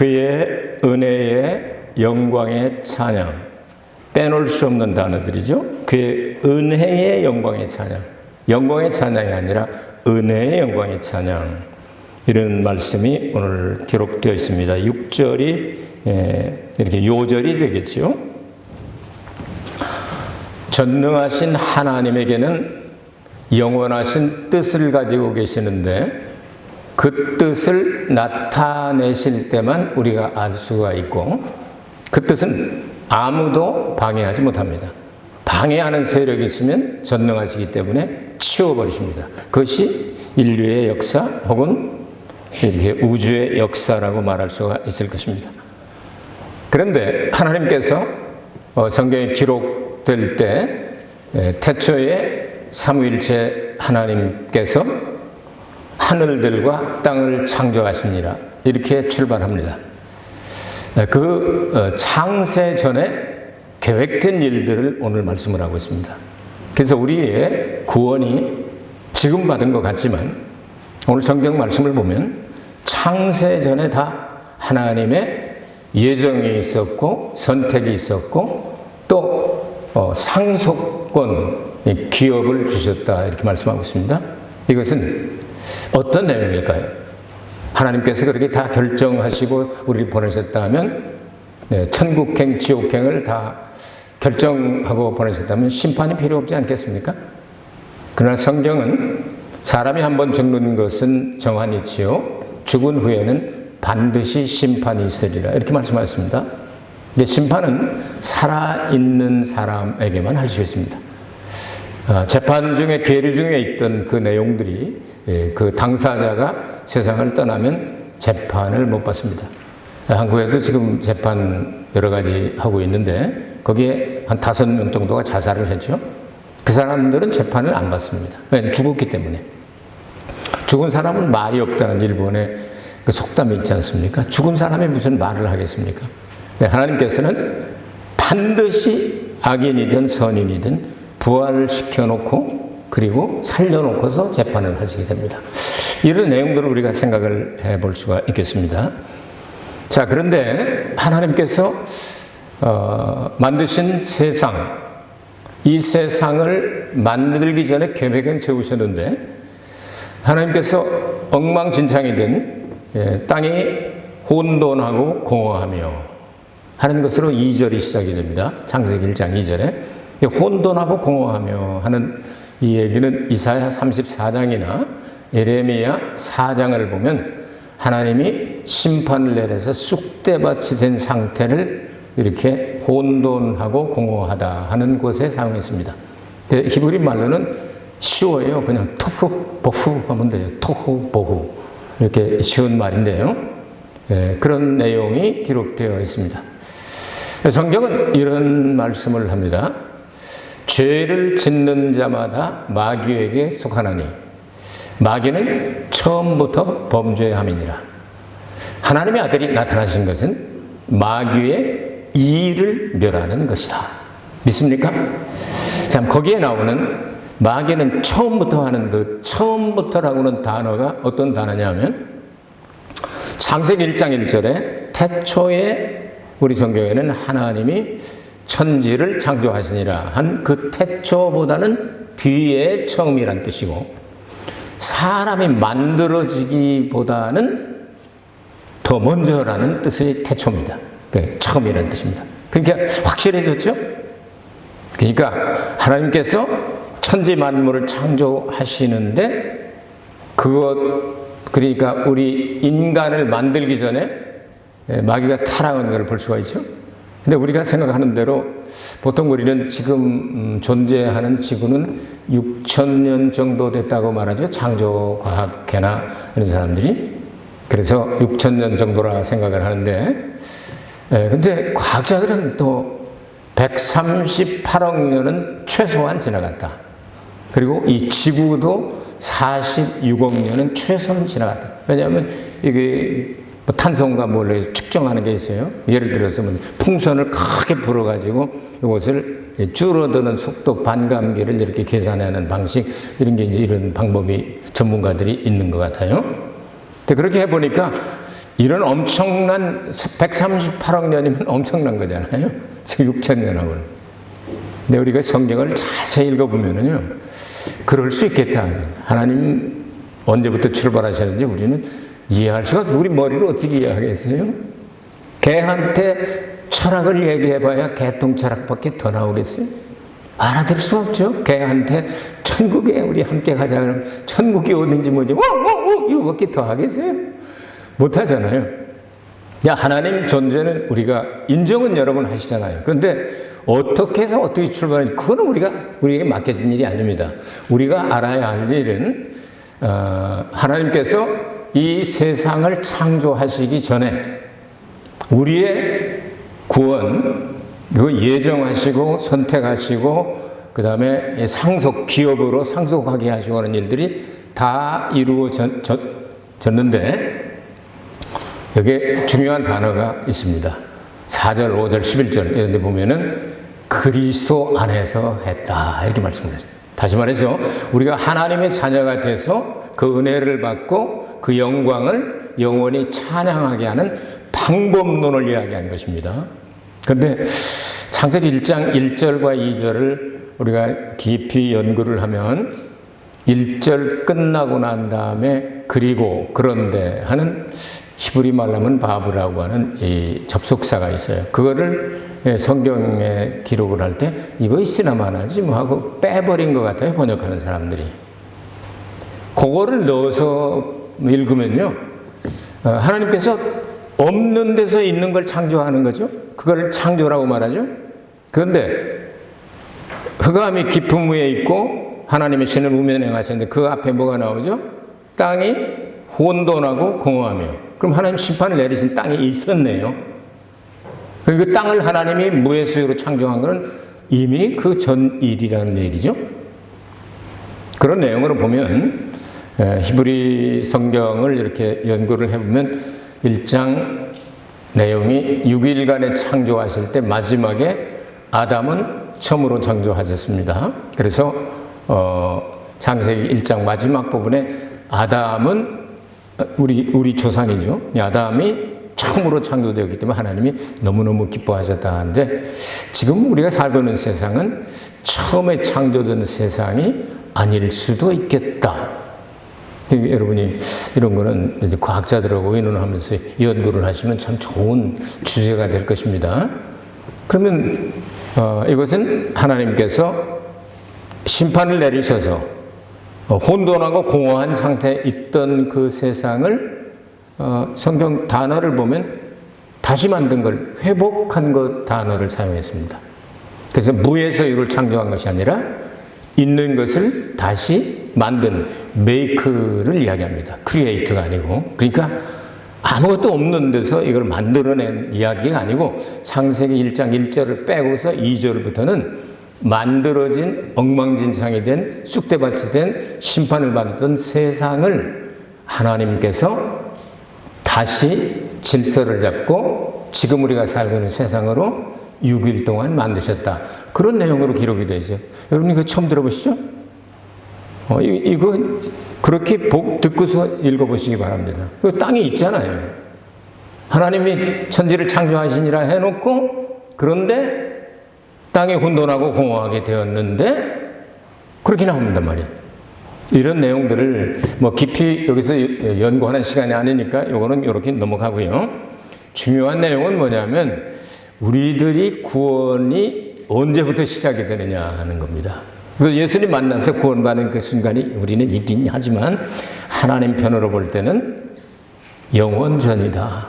그의 은혜의 영광의 찬양. 빼놓을 수 없는 단어들이죠. 그의 은혜의 영광의 찬양. 영광의 찬양이 아니라 은혜의 영광의 찬양. 이런 말씀이 오늘 기록되어 있습니다. 6절이 이렇게 요절이 되겠죠. 전능하신 하나님에게는 영원하신 뜻을 가지고 계시는데 그 뜻을 나타내실 때만 우리가 알 수가 있고 그 뜻은 아무도 방해하지 못합니다. 방해하는 세력이 있으면 전능하시기 때문에 치워버리십니다. 그것이 인류의 역사 혹은 이렇게 우주의 역사라고 말할 수가 있을 것입니다. 그런데 하나님께서 성경에 기록될 때 태초에 삼위일체 하나님께서 하늘들과 땅을 창조하시니라 이렇게 출발합니다. 그 창세 전에 계획된 일들을 오늘 말씀을 하고 있습니다. 그래서 우리의 구원이 지금 받은 것 같지만 오늘 성경 말씀을 보면 창세 전에 다 하나님의 예정이 있었고 선택이 있었고 또 상속권 기업을 주셨다 이렇게 말씀하고 있습니다. 이것은 어떤 내용일까요? 하나님께서 그렇게 다 결정하시고 우리를 보내셨다면 천국행 지옥행을 다 결정하고 보내셨다면 심판이 필요 없지 않겠습니까? 그러나 성경은 사람이 한번 죽는 것은 정한이지요 죽은 후에는 반드시 심판이 있으리라 이렇게 말씀하셨습니다. 심판은 살아있는 사람에게만 할 수 있습니다. 재판 중에 계류 중에 있던 그 내용들이 그 당사자가 세상을 떠나면 재판을 못 받습니다. 한국에도 지금 재판 여러 가지 하고 있는데 거기에 한 5명 정도가 자살을 했죠. 그 사람들은 재판을 안 받습니다. 왜? 죽었기 때문에. 죽은 사람은 말이 없다는 일본의 그 속담이 있지 않습니까? 죽은 사람이 무슨 말을 하겠습니까? 하나님께서는 반드시 악인이든 선인이든 부활을 시켜놓고 그리고 살려놓고서 재판을 하시게 됩니다. 이런 내용들을 우리가 생각을 해볼 수가 있겠습니다. 자, 그런데 하나님께서 만드신 세상, 이 세상을 만들기 전에 계획은 세우셨는데 하나님께서 엉망진창이 된 땅이 혼돈하고 공허하며 하는 것으로 2절이 시작이 됩니다. 창세기 1장 2절에 혼돈하고 공허하며 하는 이 얘기는 이사야 34장이나 예레미야 4장을 보면 하나님이 심판을 내려서 쑥대밭이 된 상태를 이렇게 혼돈하고 공허하다 하는 곳에 사용했습니다. 히브리 말로는 쉬워요. 그냥 토후 보후 하면 돼요. 토후 보후 이렇게 쉬운 말인데요. 그런 내용이 기록되어 있습니다. 성경은 이런 말씀을 합니다. 죄를 짓는 자마다 마귀에게 속하나니 마귀는 처음부터 범죄함이니라. 하나님의 아들이 나타나신 것은 마귀의 일을 멸하는 것이다. 믿습니까? 자, 거기에 나오는 마귀는 처음부터 하는 그 처음부터라고는 단어가 어떤 단어냐면 창세기 1장 1절에 태초에 우리 성경에는 하나님이 천지를 창조하시니라 한 그 태초보다는 뒤에 처음이란 뜻이고 사람이 만들어지기보다는 더 먼저라는 뜻의 태초입니다. 처음이라는 뜻입니다. 그러니까 확실해졌죠? 그러니까 하나님께서 천지 만물을 창조하시는데 그러니까 우리 인간을 만들기 전에 마귀가 타락한 것을 볼 수가 있죠? 근데 우리가 생각하는 대로 보통 우리는 지금 존재하는 지구는 6,000년 정도 됐다고 말하죠. 창조과학계나 이런 사람들이. 그래서 6,000년 정도라 생각을 하는데 근데 과학자들은 또 138억 년은 최소한 지나갔다. 그리고 이 지구도 46억 년은 최소한 지나갔다. 왜냐하면 이게 탄성과 뭘 측정하는 게 있어요. 예를 들어서 풍선을 크게 불어가지고 이것을 줄어드는 속도 반감기를 이렇게 계산하는 방식 이런 게 이제 이런 방법이 전문가들이 있는 것 같아요. 그렇게 해보니까 이런 엄청난 138억 년이면 엄청난 거잖아요. 지금 6,000년하고는. 근데 우리가 성경을 자세히 읽어보면은요, 그럴 수 있겠다. 하나님 언제부터 출발하셨는지 우리는 이해할 수가 없어요. 우리 머리로 어떻게 이해하겠어요? 개한테 철학을 얘기해봐야 개똥 철학밖에 더 나오겠어요? 알아들을 수 없죠. 개한테 천국에 우리 함께 가자 그러면 천국이 어딘지 뭐지? 이거밖에 더 하겠어요? 못하잖아요. 야, 하나님 존재는 우리가 인정은 여러 번 하시잖아요. 그런데 어떻게 해서 어떻게 출발하는지 그거는 우리에게 맡겨진 일이 아닙니다. 우리가 알아야 할 일은 하나님께서 이 세상을 창조하시기 전에 우리의 구원, 그 예정하시고 선택하시고 그 다음에 기업으로 상속하게 하시고 하는 일들이 다 이루어졌는데 여기에 중요한 단어가 있습니다. 4절, 5절, 11절 이런 데 보면은 그리스도 안에서 했다 이렇게 말씀을 했어요. 다시 말해서 우리가 하나님의 자녀가 돼서 그 은혜를 받고 그 영광을 영원히 찬양하게 하는 방법론을 이야기한 것입니다. 그런데 창세기 1장 1절과 2절을 우리가 깊이 연구를 하면 1절 끝나고 난 다음에 그리고 그런데 하는 히브리 말로 하면 바브라고 하는 이 접속사가 있어요. 그거를 성경에 기록을 할 때 이거 있으나 마나지 뭐 하고 빼버린 것 같아요. 번역하는 사람들이. 그거를 넣어서 읽으면요. 하나님께서 없는 데서 있는 걸 창조하는 거죠. 그걸 창조라고 말하죠. 그런데 흑암이 깊은 위에 있고 하나님의 신을 우면에 행하셨는데 그 앞에 뭐가 나오죠? 땅이 혼돈하고 공허하며. 그럼 하나님 심판을 내리신 땅이 있었네요. 그 땅을 하나님이 무의 수요로 창조한 것은 이미 그 전 일이라는 얘기죠. 그런 내용으로 보면 히브리 성경을 이렇게 연구를 해보면 1장 내용이 6일간에 창조하실 때 마지막에 아담은 처음으로 창조하셨습니다. 그래서 창세기 1장 마지막 부분에 아담은 우리 조상이죠. 아담이 처음으로 창조되었기 때문에 하나님이 너무너무 기뻐하셨다 하는데 지금 우리가 살고 있는 세상은 처음에 창조된 세상이 아닐 수도 있겠다. 여러분이 이런 거는 이제 과학자들하고 의논하면서 연구를 하시면 참 좋은 주제가 될 것입니다. 그러면 이것은 하나님께서 심판을 내리셔서 혼돈하고 공허한 상태에 있던 그 세상을 성경 단어를 보면 다시 만든 걸 회복한 것 단어를 사용했습니다. 그래서 무에서 유를 창조한 것이 아니라 있는 것을 다시 만든 메이크를 이야기합니다. 크리에이트가 아니고. 그러니까 아무것도 없는 데서 이걸 만들어낸 이야기가 아니고 창세기 1장 1절을 빼고서 2절부터는 만들어진 엉망진창이 된 쑥대밭이 된 심판을 받았던 세상을 하나님께서 다시 질서를 잡고 지금 우리가 살고 있는 세상으로 6일 동안 만드셨다. 그런 내용으로 기록이 되죠. 여러분 이거 처음 들어보시죠? 이거 그렇게 듣고서 읽어보시기 바랍니다. 그 땅이 있잖아요. 하나님이 천지를 창조하시니라 해놓고 그런데 땅이 혼돈하고 공허하게 되었는데 그렇게 나온단 말이에요. 이런 내용들을 뭐 깊이 여기서 연구하는 시간이 아니니까 이거는 이렇게 넘어가고요. 중요한 내용은 뭐냐면 우리들이 구원이 언제부터 시작이 되느냐 하는 겁니다. 그래서 예수님 만나서 구원받는 그 순간이 우리는 있긴 하지만 하나님 편으로 볼 때는 영원 전이다.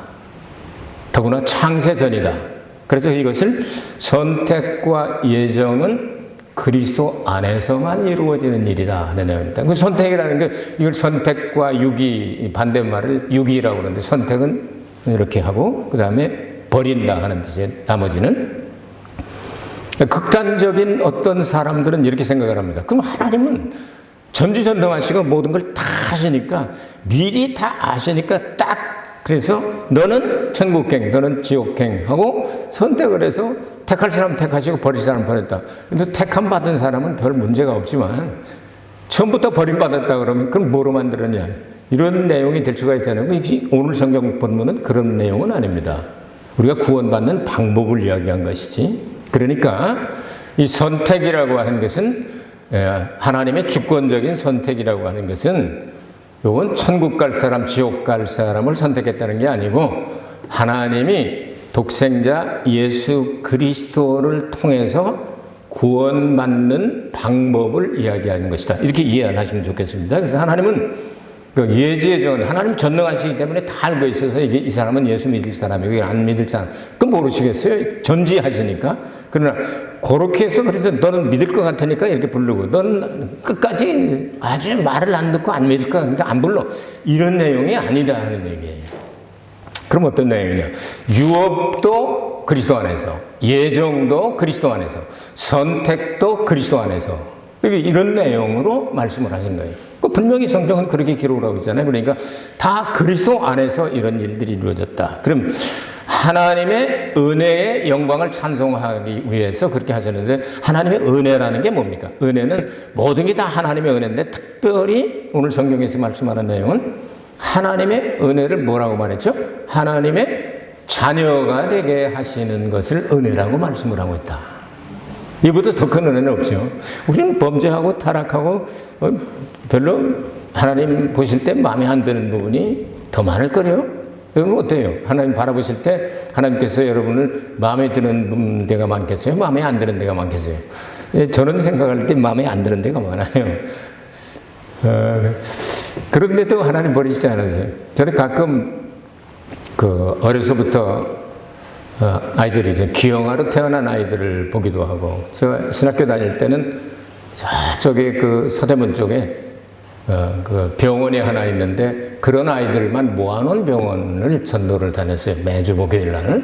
더구나 창세 전이다. 그래서 이것을 선택과 예정은 그리스도 안에서만 이루어지는 일이다 하는 내용입니다. 그 선택이라는 게 이걸 선택과 유기 반대말을 유기라고 그러는데 선택은 이렇게 하고 그 다음에 버린다 하는 뜻이에요. 나머지는 극단적인 어떤 사람들은 이렇게 생각을 합니다. 그럼 하나님은 전지전능하시고 모든 걸 다 하시니까 미리 다 아시니까 딱 그래서 너는 천국행, 너는 지옥행 하고 선택을 해서 택할 사람 택하시고 버릴 사람 버렸다. 근데 택함 받은 사람은 별 문제가 없지만 처음부터 버림받았다 그러면 그럼 뭐로 만들었냐? 이런 내용이 될 수가 있잖아요. 오늘 성경 본문은 그런 내용은 아닙니다. 우리가 구원받는 방법을 이야기한 것이지. 그러니까 이 선택이라고 하는 것은, 하나님의 주권적인 선택이라고 하는 것은 이건 천국 갈 사람, 지옥 갈 사람을 선택했다는 게 아니고 하나님이 독생자 예수 그리스도를 통해서 구원받는 방법을 이야기하는 것이다. 이렇게 이해하시면 좋겠습니다. 그래서 하나님은 예지의 전, 하나님 전능하시기 때문에 다 알고 있어서 이 사람은 예수 믿을 사람이고 안 믿을 사람, 그건 모르시겠어요? 전지하시니까. 그러나 그렇게 해서 그래서 너는 믿을 것 같으니까 이렇게 부르고, 너는 끝까지 아주 말을 안 듣고 안 믿을 것 같으니까 안 불러. 이런 내용이 아니다 하는 얘기예요. 그럼 어떤 내용이냐? 유업도 그리스도 안에서, 예정도 그리스도 안에서, 선택도 그리스도 안에서, 이런 내용으로 말씀을 하신 거예요. 분명히 성경은 그렇게 기록을 하고 있잖아요. 그러니까 다 그리스도 안에서 이런 일들이 이루어졌다. 그럼 하나님의 은혜의 영광을 찬송하기 위해서 그렇게 하셨는데, 하나님의 은혜라는 게 뭡니까? 은혜는 모든 게 다 하나님의 은혜인데, 특별히 오늘 성경에서 말씀하는 내용은 하나님의 은혜를 뭐라고 말했죠? 하나님의 자녀가 되게 하시는 것을 은혜라고 말씀을 하고 있다. 이보다 더 큰 은혜는 없죠. 우리는 범죄하고 타락하고 별로 하나님 보실 때 마음에 안 드는 부분이 더 많을 거예요. 여러분 어때요? 하나님 바라보실 때 하나님께서 여러분을 마음에 드는 데가 많겠어요? 마음에 안 드는 데가 많겠어요? 저는 생각할 때 마음에 안 드는 데가 많아요. 그런데도 하나님 버리시지 않으세요. 저는 가끔 어려서부터 아이들이 이제 기형아로 태어난 아이들을 보기도 하고, 제가 신학교 다닐 때는 저쪽에 서대문 쪽에 병원이 하나 있는데 그런 아이들만 모아놓은 병원을 전도를 다녔어요. 매주 목요일 날.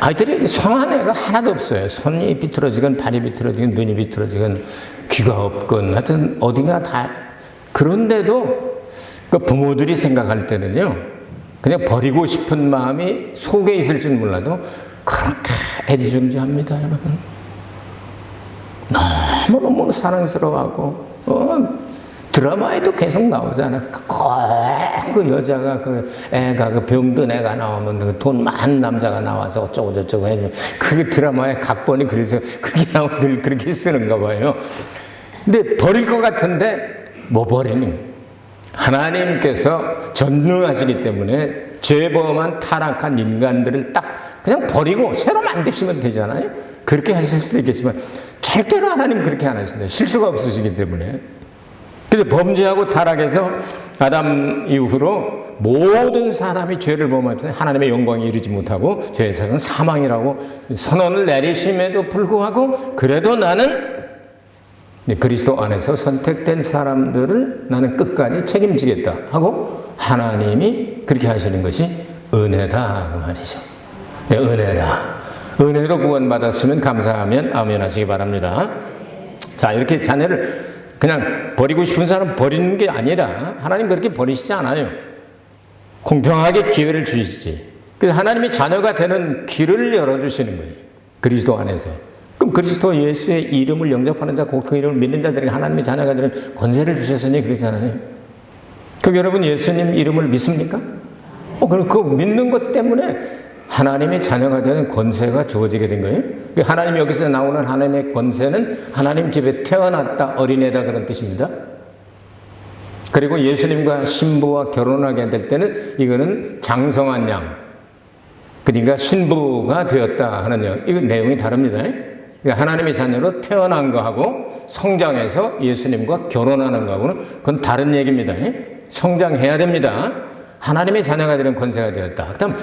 아이들이 성한 애가 하나도 없어요. 손이 비틀어지건 발이 비틀어지건 눈이 비틀어지건 귀가 없건 하여튼 어디가 다. 그런데도 부모들이 생각할 때는요, 그냥 버리고 싶은 마음이 속에 있을지는 몰라도 그렇게 애지중지합니다, 여러분. 너무너무 사랑스러워하고, 드라마에도 계속 나오잖아. 그 여자가, 애가, 병든 애가 나오면 돈 많은 남자가 나와서 어쩌고저쩌고 해줘. 그게 드라마의 각본이 그래서 그렇게 나오면 늘 그렇게 쓰는가 봐요. 근데 버릴 것 같은데 못 버리는. 하나님께서 전능하시기 때문에 죄범한 타락한 인간들을 딱 그냥 버리고 새로 만드시면 되잖아요. 그렇게 하실 수도 있겠지만 절대로 하나님 그렇게 안 하신다. 실수가 없으시기 때문에. 그래서 범죄하고 타락해서 아담 이후로 모든 사람이 죄를 범하면서 하나님의 영광에 이르지 못하고 죄의 삭은 사망이라고 선언을 내리심에도 불구하고, 그래도 나는 그리스도 안에서 선택된 사람들을 나는 끝까지 책임지겠다 하고 하나님이 그렇게 하시는 것이 은혜다 그 말이죠. 네, 은혜다. 은혜로 구원받았으면 감사하면 아멘 하시기 바랍니다. 자, 이렇게 자녀를 그냥 버리고 싶은 사람 버리는 게 아니라 하나님 그렇게 버리시지 않아요. 공평하게 기회를 주시지. 그래서 하나님이 자녀가 되는 길을 열어주시는 거예요. 그리스도 안에서. 그럼 그리스도 예수의 이름을 영접하는 자, 그 이름을 믿는 자들에게 하나님의 자녀가 되는 권세를 주셨으니 그러잖아요. 그럼 여러분 예수님 이름을 믿습니까? 그럼 그 믿는 것 때문에 하나님의 자녀가 되는 권세가 주어지게 된 거예요. 하나님 여기서 나오는 하나님의 권세는 하나님 집에 태어났다, 어린애다 그런 뜻입니다. 그리고 예수님과 신부와 결혼하게 될 때는 이거는 장성한 양, 그러니까 신부가 되었다 하는 이건 내용이 다릅니다. 하나님의 자녀로 태어난 거하고 성장해서 예수님과 결혼하는 거하고는 그건 다른 얘기입니다. 성장해야 됩니다. 하나님의 자녀가 되는 권세가 되었다. 그다음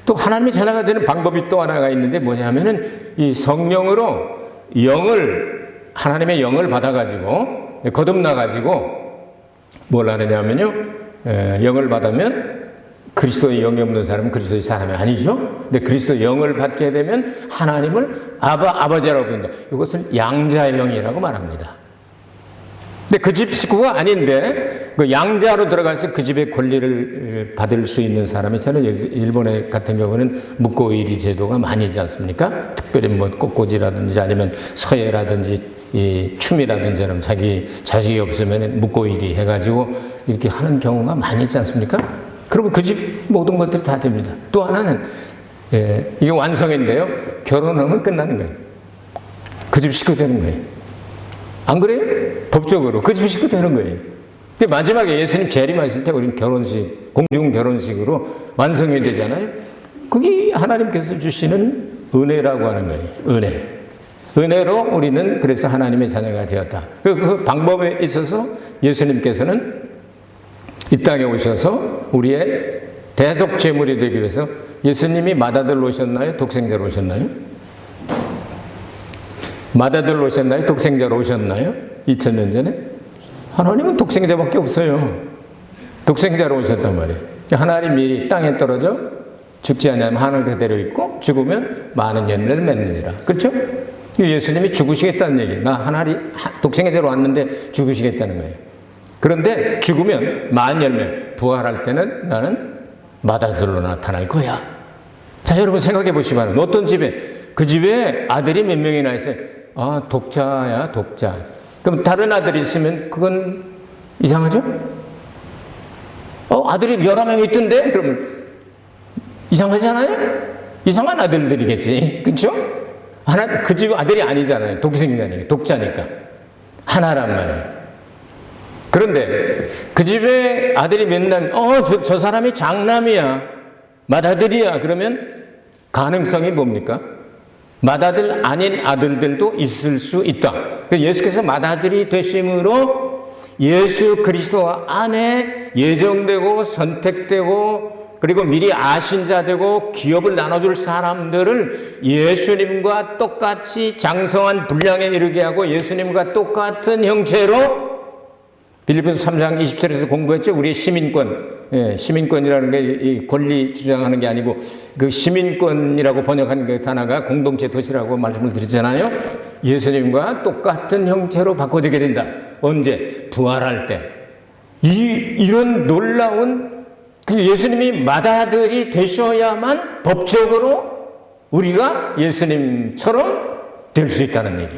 또 하나님의 자녀가 되는 방법이 또 하나가 있는데 뭐냐면은 이 성령으로 하나님의 영을 받아가지고 거듭나가지고 뭘 하느냐면요, 영을 받으면 그리스도의 영이 없는 사람은 그리스도의 사람이 아니죠. 근데 그리스도의 영을 받게 되면 하나님을 아버지라고 부른다. 이것을 양자의 영이라고 말합니다. 근데 그 집 식구가 아닌데 그 양자로 들어가서 그 집의 권리를 받을 수 있는 사람이, 저는 일본의 같은 경우는 묵고이리 제도가 많이 있지 않습니까? 특별히 뭐 꽃꽂이라든지 아니면 서예라든지 이 춤이라든지 여러분 자기 자식이 없으면 묵고일이 해가지고 이렇게 하는 경우가 많이 있지 않습니까? 그리고 그 집 모든 것들이 다 됩니다. 또 하나는 이게 완성인데요. 결혼하면 끝나는 거예요. 그 집 식구 되는 거예요. 안 그래요? 법적으로 그 집 식구 되는 거예요. 근데 마지막에 예수님 재림하실 때 우리는 결혼식, 공중 결혼식으로 완성이 되잖아요. 그게 하나님께서 주시는 은혜라고 하는 거예요. 은혜. 은혜로 우리는 그래서 하나님의 자녀가 되었다. 그 방법에 있어서 예수님께서는 이 땅에 오셔서 우리의 대속 제물이 되기 위해서 예수님이 맏아들로 오셨나요? 독생자로 오셨나요? 맏아들로 오셨나요? 독생자로 오셨나요? 2000년 전에? 하나님은 독생자밖에 없어요. 독생자로 오셨단 말이에요. 하나님이 땅에 떨어져 죽지 않으면 하늘 그대로 있고 죽으면 많은 열매를 맺느니라. 그렇죠? 예수님이 죽으시겠다는 얘기예요. 나 하나님 독생자로 왔는데 죽으시겠다는 거예요. 그런데 죽으면 많은 열매, 부활할 때는 나는 맏아들로 나타날 거야. 자, 여러분 생각해 보시면 어떤 집에, 그 집에 아들이 몇 명이나 있어요. 아, 독자야, 독자. 그럼 다른 아들이 있으면 그건 이상하죠? 아들이 여러 명 있던데? 그러면 이상하잖아요? 이상한 아들들이겠지. 그쵸? 그 집 아들이 아니잖아요. 독생자니까, 독자니까. 하나란 말이에요. 그런데 그 집에 아들이 맨날 저 사람이 장남이야, 맏아들이야. 그러면 가능성이 뭡니까? 맏아들 아닌 아들들도 있을 수 있다. 예수께서 맏아들이 되심으로 예수 그리스도 안에 예정되고 선택되고 그리고 미리 아신 자 되고 기업을 나눠줄 사람들을 예수님과 똑같이 장성한 분량에 이르게 하고 예수님과 똑같은 형체로 빌립보서 3장 20절에서 공부했죠. 우리의 시민권. 시민권이라는 게 이 권리 주장하는 게 아니고 그 시민권이라고 번역한 그 단어가 공동체 도시라고 말씀을 드렸잖아요. 예수님과 똑같은 형체로 바꿔지게 된다. 언제? 부활할 때. 이런 놀라운 그 예수님이 맏아들이 되셔야만 법적으로 우리가 예수님처럼 될 수 있다는 얘기.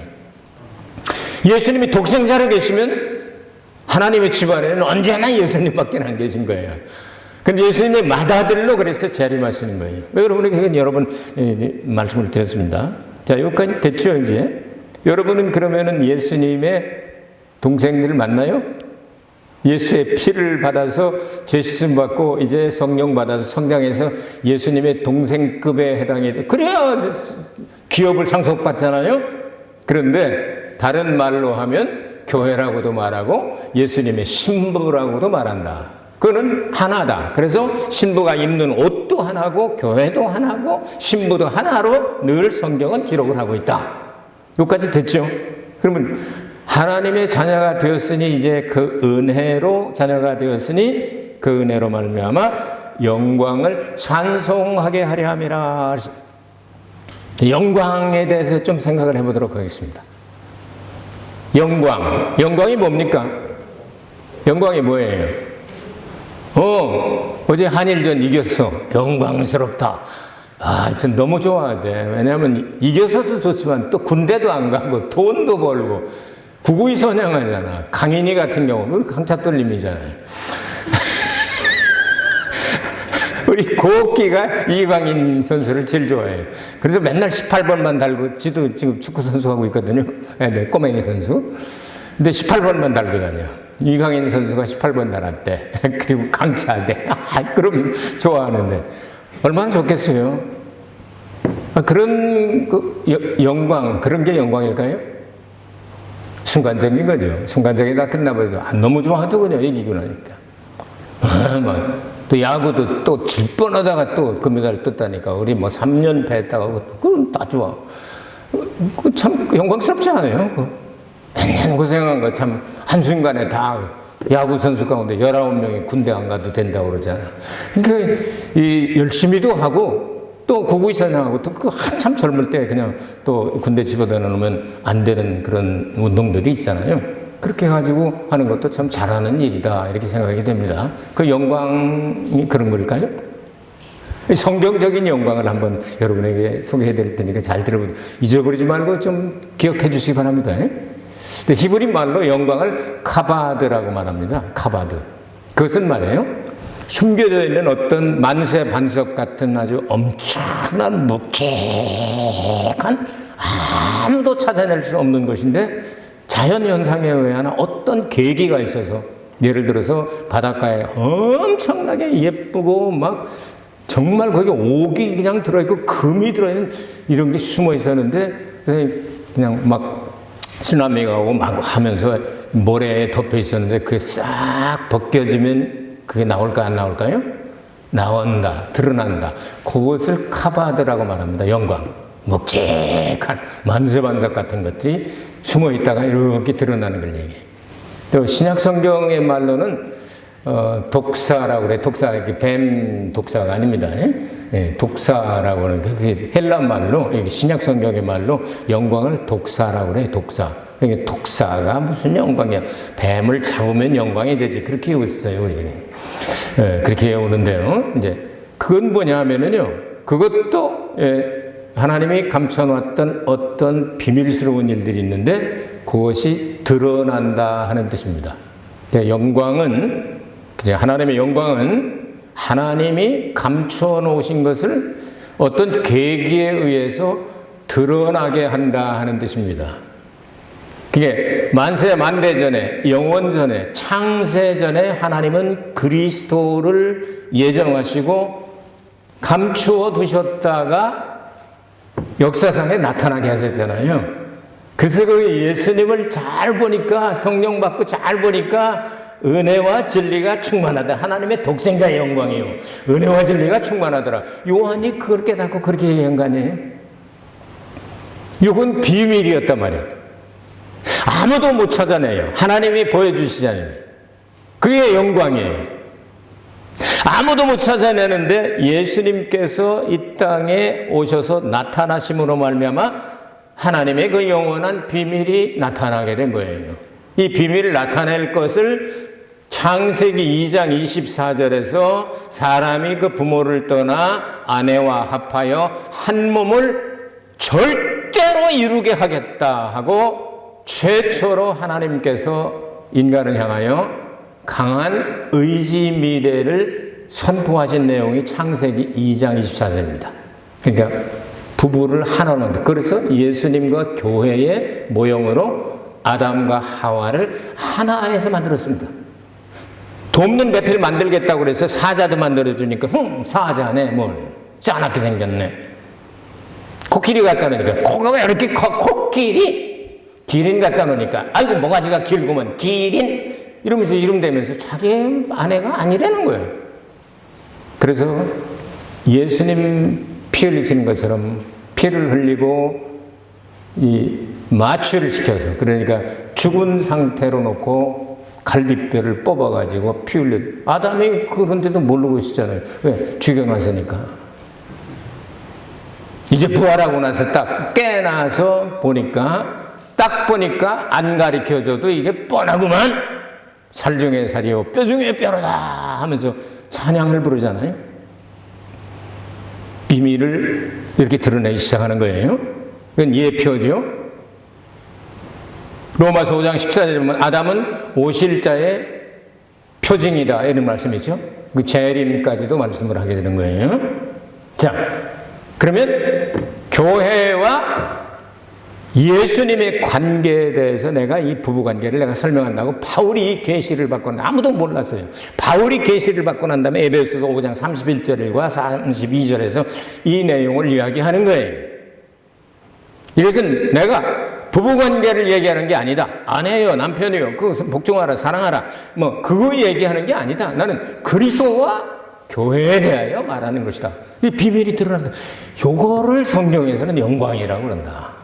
예수님이 독생자로 계시면 하나님의 집안에는 언제나 예수님밖에 안 계신 거예요. 근데 예수님의 맏아들로 그래서 재림하시는 거예요. 여러분에게 여러분 말씀을 드렸습니다. 자, 여기까지 됐죠, 이제? 여러분은 그러면은 예수님의 동생들을 만나요? 예수의 피를 받아서 죄 씻음 받고 이제 성령 받아서 성장해서 예수님의 동생급에 해당이 돼. 그래야 기업을 상속받잖아요? 그런데 다른 말로 하면 교회라고도 말하고 예수님의 신부라고도 말한다. 그거는 하나다. 그래서 신부가 입는 옷도 하나고 교회도 하나고 신부도 하나로 늘 성경은 기록을 하고 있다. 여기까지 됐죠? 그러면 하나님의 자녀가 되었으니 이제 그 은혜로 자녀가 되었으니 그 은혜로 말미암아 영광을 찬송하게 하려 함이라. 영광에 대해서 좀 생각을 해보도록 하겠습니다. 영광이 뭡니까? 영광이 뭐예요? 어제 한일전 이겼어. 영광스럽다. 전 너무 좋아하대. 왜냐하면 이겨서도 좋지만 또 군대도 안 가고 돈도 벌고 구구이 선양하잖아. 강인이 같은 경우는 강차돌림이잖아요. 우리 고옥기가 이광인 선수를 제일 좋아해요. 그래서 맨날 18번만 달고, 지도 지금 축구 선수 하고 있거든요. 네, 꼬맹이 선수. 근데 18번만 달고 다녀. 이광인 선수가 18번 달았대. 그리고 강차대. 그럼 좋아하는데. 얼마나 좋겠어요. 그런 영광, 그런 게 영광일까요? 순간적인 거죠. 순간적이다 끝나버려도 너무 좋아도 그냥 이기고 나니까. 또 야구도 또 질 뻔하다가 또 금메달 떴다니까. 우리 3년 패했다가 그건 다 좋아. 참 영광스럽지 않아요? 맨날 고생한 거 참 한순간에 다 야구 선수 가운데 19명이 군대 안 가도 된다고 그러잖아. 그러니까 열심히도 하고 또 구구이 선양하고 또 그 한참 젊을 때 그냥 또 군대 집어다 놓으면 안 되는 그런 운동들이 있잖아요. 그렇게 해가지고 하는 것도 참 잘하는 일이다 이렇게 생각이 됩니다. 그 영광이 그런 걸까요? 성경적인 영광을 한번 여러분에게 소개해 드릴 테니까 잘 들어보세요. 잊어버리지 말고 좀 기억해 주시기 바랍니다. 근데 히브리 말로 영광을 카바드라고 말합니다. 카바드. 그것은 말이에요. 숨겨져 있는 어떤 만세 반석 같은 아주 엄청난 묵직한 아무도 찾아낼 수 없는 것인데 자연 현상에 의한 어떤 계기가 있어서 예를 들어서 바닷가에 엄청나게 예쁘고 막 정말 거기 옥이 그냥 들어있고 금이 들어있는 이런 게 숨어 있었는데 그냥 막 쓰나미가 오고 막 하면서 모래에 덮여 있었는데 그게 싹 벗겨지면 그게 나올까 안 나올까요? 나온다, 드러난다. 그것을 카바드라고 말합니다. 영광. 묵직한 만세반석 같은 것들이 숨어 있다가 이렇게 드러나는 걸 얘기해요. 또 신약 성경의 말로는 독사라고 그래. 독사, 이렇게 뱀 독사가 아닙니다. 예, 독사라고 하는 그 헬라 말로, 신약 성경의 말로 영광을 독사라고 그래. 독사. 이게 독사가 무슨 영광이야? 뱀을 잡으면 영광이 되지. 그렇게 외웠어요. 예, 그렇게 외우는데요. 이제 그건 뭐냐 하면은요. 그것도 하나님이 감춰놨던 어떤 비밀스러운 일들이 있는데 그것이 드러난다 하는 뜻입니다. 영광은, 하나님의 영광은 하나님이 감춰놓으신 것을 어떤 계기에 의해서 드러나게 한다 하는 뜻입니다. 그게 만세 만대 전에, 영원 전에, 창세 전에 하나님은 그리스도를 예정하시고 감추어 두셨다가 역사상에 나타나게 하셨잖아요. 그래서 그 예수님을 잘 보니까, 성령 받고 잘 보니까 은혜와 진리가 충만하다. 하나님의 독생자의 영광이요. 은혜와 진리가 충만하더라. 요한이 그걸 깨닫고 그렇게 얘기한 거 아니에요? 이건 비밀이었단 말이에요. 아무도 못 찾아내요. 하나님이 보여주시잖아요. 그게 영광이에요. 아무도 못 찾아내는데 예수님께서 이 땅에 오셔서 나타나심으로 말미암아 하나님의 그 영원한 비밀이 나타나게 된 거예요. 이 비밀을 나타낼 것을 창세기 2장 24절에서 사람이 그 부모를 떠나 아내와 합하여 한 몸을 절대로 이루게 하겠다 하고 최초로 하나님께서 인간을 향하여 강한 의지 미래를 선포하신 내용이 창세기 2장 24절입니다. 그러니까 부부를 하나로, 그래서 예수님과 교회의 모형으로 아담과 하와를 하나에서 만들었습니다. 돕는 배필 만들겠다고 그래서 사자도 만들어주니까 사자네 뭘 짜납게 생겼네. 코끼리 갖다 놓으니까 코가 왜 이렇게 커? 코끼리? 기린 갖다 놓으니까 아이고 모가지가 길구먼 기린? 이러면서 이름 대면서 자기 아내가 아니라는 거예요. 그래서 예수님 피 흘리시는 것처럼 피를 흘리고 이 마취를 시켜서, 그러니까 죽은 상태로 놓고 갈비뼈를 뽑아가지고 피 흘려. 아담이 그런데도 모르고 있었잖아요. 왜? 죽여놨으니까. 이제 부활하고 나서 딱 깨나서 보니까, 딱 보니까 안 가르쳐줘도 이게 뻔하구만. 살 중에 살이요, 뼈 중에 뼈로다 하면서 찬양을 부르잖아요. 비밀을 이렇게 드러내기 시작하는 거예요. 그건 예표죠. 로마서 5장 14절에 보면 아담은 오실자의 표징이다 이런 말씀이죠. 그 재림까지도 말씀을 하게 되는 거예요. 자, 그러면 교회와 예수님의 관계에 대해서 내가 이 부부 관계를 내가 설명한다고 바울이 계시를 받고 아무도 몰랐어요. 바울이 계시를 받고 난 다음에 에베소서 5장 31절과 32절에서 이 내용을 이야기하는 거예요. 이것은 내가 부부 관계를 얘기하는 게 아니다. 아내요, 남편이요, 그 복종하라, 사랑하라, 뭐 그거 얘기하는 게 아니다. 나는 그리스도와 교회에 대하여 말하는 것이다. 이 비밀이 드러난다. 요거를 성경에서는 영광이라고 그런다.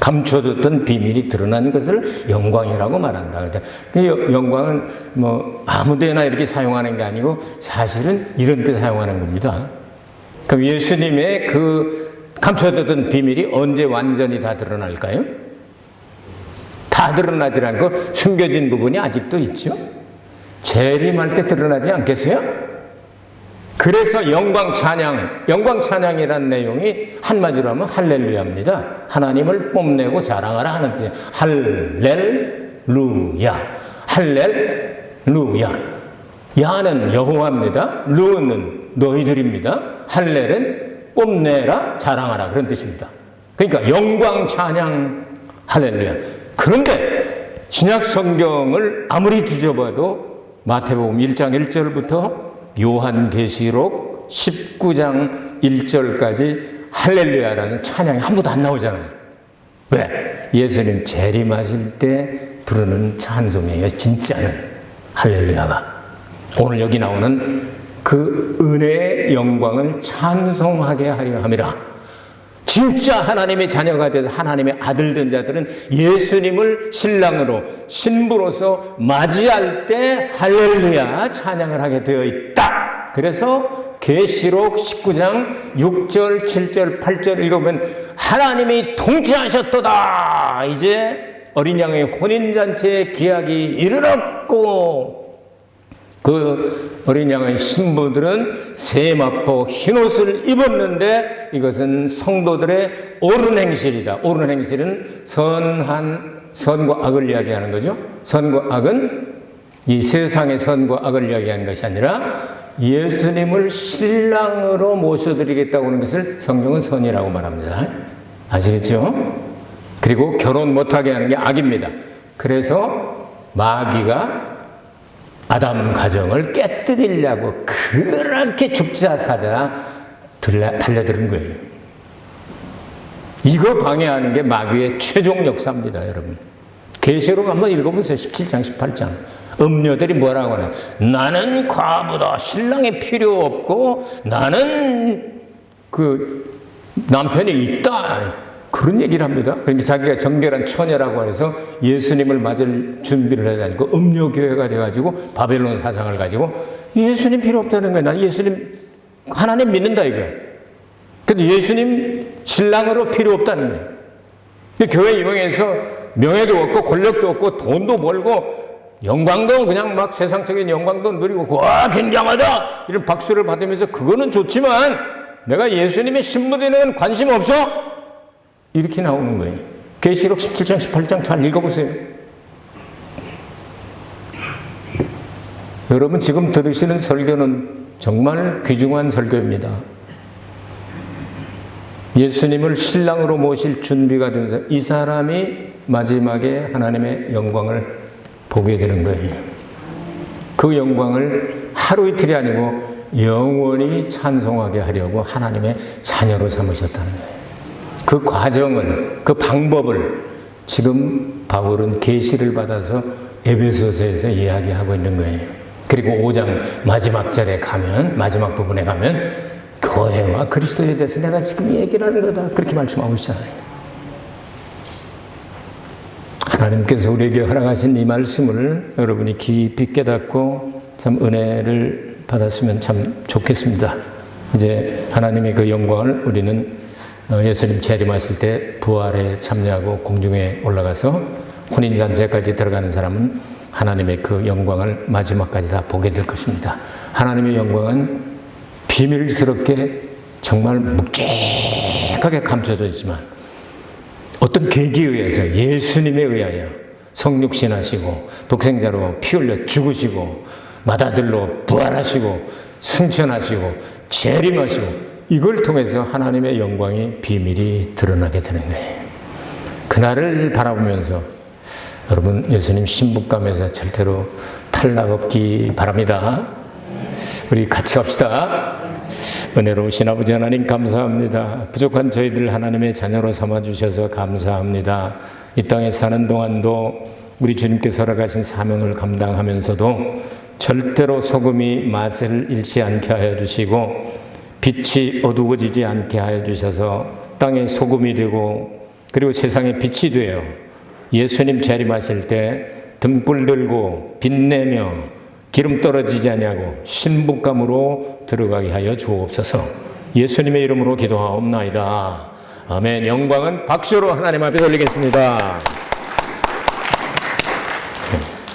감춰졌던 비밀이 드러난 것을 영광이라고 말한다. 영광은 뭐 아무데나 이렇게 사용하는 게 아니고 사실은 이런 데 사용하는 겁니다. 그럼 예수님의 그 감춰졌던 비밀이 언제 완전히 다 드러날까요? 다 드러나지 않고 숨겨진 부분이 아직도 있죠. 재림할 때 드러나지 않겠어요? 그래서 영광 찬양이라는 내용이 한마디로 하면 할렐루야입니다. 하나님을 뽐내고 자랑하라 하는 뜻이에요. 할렐루야. 야는 여호와입니다. 루는 너희들입니다. 할렐은 뽐내라, 자랑하라 그런 뜻입니다. 그러니까 영광 찬양 할렐루야. 그런데 신약 성경을 아무리 뒤져봐도 마태복음 1장 1절부터 요한계시록 19장 1절까지 할렐루야라는 찬양이 한 번도 안 나오잖아요. 왜? 예수님 재림하실 때 부르는 찬송이에요. 진짜는 할렐루야가. 오늘 여기 나오는 그 은혜의 영광을 찬송하게 하려 함이라. 진짜 하나님의 자녀가 돼서 하나님의 아들 된 자들은 예수님을 신랑으로 신부로서 맞이할 때 할렐루야 찬양을 하게 되어 있다. 그래서 계시록 19장 6절 7절 8절 읽으면 하나님이 통치하셨도다. 이제 어린 양의 혼인잔치의 기약이 이르렀고 그 어린 양의 신부들은 세마포 흰옷을 입었는데 이것은 성도들의 옳은 행실이다. 옳은 행실은 선과 악을 이야기하는 거죠. 선과 악은 이 세상의 선과 악을 이야기하는 것이 아니라 예수님을 신랑으로 모셔드리겠다고 하는 것을 성경은 선이라고 말합니다. 아시겠죠? 그리고 결혼 못하게 하는 게 악입니다. 그래서 마귀가 아담 가정을 깨뜨리려고 그렇게 죽자 사자 달려드는 거예요. 이거 방해하는 게 마귀의 최종 역사입니다, 여러분. 계시록 한번 읽어보세요. 17장, 18장. 음녀들이 뭐라고 하나? 나는 과부다. 신랑이 필요 없고 나는 그 남편이 있다. 그런 얘기를 합니다. 그러니까 자기가 정결한 처녀라고 해서 예수님을 맞을 준비를 해야 되고 음녀교회가 돼가지고 바벨론 사상을 가지고 예수님 필요 없다는 거예요. 난 예수님 하나님 믿는다 이거예요. 근데 예수님 신랑으로 필요 없다는 거예요. 근데 교회 임명해서 명예도 없고 권력도 없고 돈도 벌고 영광도 그냥 막 세상적인 영광도 누리고 와 굉장하다 이런 박수를 받으면서 그거는 좋지만 내가 예수님의 신부되는 관심 없어? 이렇게 나오는 거예요. 계시록 17장 18장 잘 읽어보세요. 여러분 지금 들으시는 설교는 정말 귀중한 설교입니다. 예수님을 신랑으로 모실 준비가 돼서 이 사람이 마지막에 하나님의 영광을 보게 되는 거예요. 그 영광을 하루 이틀이 아니고 영원히 찬송하게 하려고 하나님의 자녀로 삼으셨다는 거예요. 그 과정을, 그 방법을 지금 바울은 계시를 받아서 에베소서에서 이야기하고 있는 거예요. 그리고 5장 마지막 절에 가면, 마지막 부분에 가면 교회와 그리스도에 대해서 내가 지금 얘기를 하는 거다. 그렇게 말씀하고 있잖아요. 하나님께서 우리에게 허락하신 이 말씀을 여러분이 깊이 깨닫고 참 은혜를 받았으면 참 좋겠습니다. 이제 하나님의 그 영광을 우리는 예수님 재림하실 때 부활에 참여하고 공중에 올라가서 혼인잔치까지 들어가는 사람은 하나님의 그 영광을 마지막까지 다 보게 될 것입니다. 하나님의 영광은 비밀스럽게 정말 묵직하게 감춰져 있지만 어떤 계기에 의해서 예수님에 의하여 성육신하시고 독생자로 피 흘려 죽으시고 맏아들로 부활하시고 승천하시고 재림하시고 이걸 통해서 하나님의 영광이 비밀이 드러나게 되는 거예요. 그날을 바라보면서 여러분 예수님 신부감에서 절대로 탈락 없기 바랍니다. 우리 같이 갑시다. 은혜로우신 아버지 하나님 감사합니다. 부족한 저희들 하나님의 자녀로 삼아주셔서 감사합니다. 이 땅에 사는 동안도 우리 주님께서 허락하신 사명을 감당하면서도 절대로 소금이 맛을 잃지 않게 하여 주시고 빛이 어두워지지 않게 하여 주셔서 땅의 소금이 되고 그리고 세상의 빛이 되어 예수님 재림하실 때 등불 들고 빛내며 기름 떨어지지 아니하고 신부감으로 들어가게 하여 주옵소서. 예수님의 이름으로 기도하옵나이다. 아멘. 영광은 박수로 하나님 앞에 돌리겠습니다.